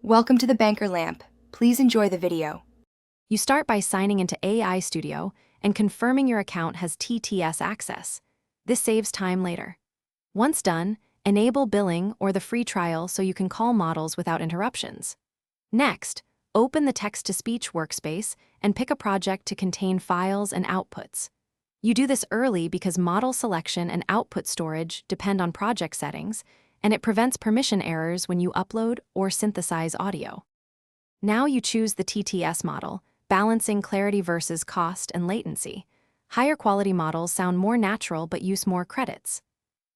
Welcome to the Banker Lamp. Please enjoy the video. You start by signing into AI Studio and confirming your account has TTS access. This saves time later. Once done, enable billing or the free trial so you can call models without interruptions. Next, open the text-to-speech workspace and pick a project to contain files and outputs. You do this early because model selection and output storage depend on project settings, and it prevents permission errors when you upload or synthesize audio. Now you choose the TTS model, balancing clarity versus cost and latency. Higher quality models sound more natural but use more credits.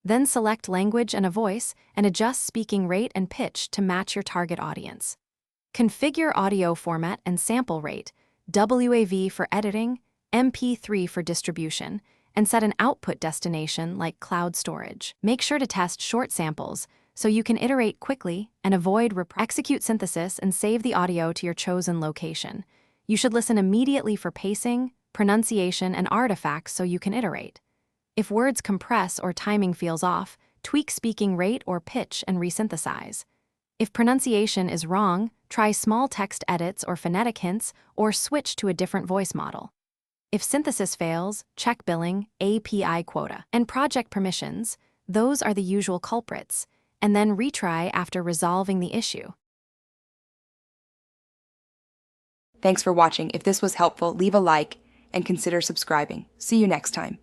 Then select language and a voice and adjust speaking rate and pitch to match your target audience. Configure audio format and sample rate, WAV for editing, MP3 for distribution, and set an output destination like cloud storage. Make sure to test short samples so you can iterate quickly and avoid execute synthesis and save the audio to your chosen location. You should listen immediately for pacing, pronunciation, and artifacts so you can iterate. If words compress or timing feels off, tweak speaking rate or pitch and resynthesize. If pronunciation is wrong, try small text edits or phonetic hints or switch to a different voice model. If synthesis fails, check billing, API quota, and project permissions. Those are the usual culprits, and then retry after resolving the issue. Thanks for watching. If this was helpful, leave a like and consider subscribing. See you next time.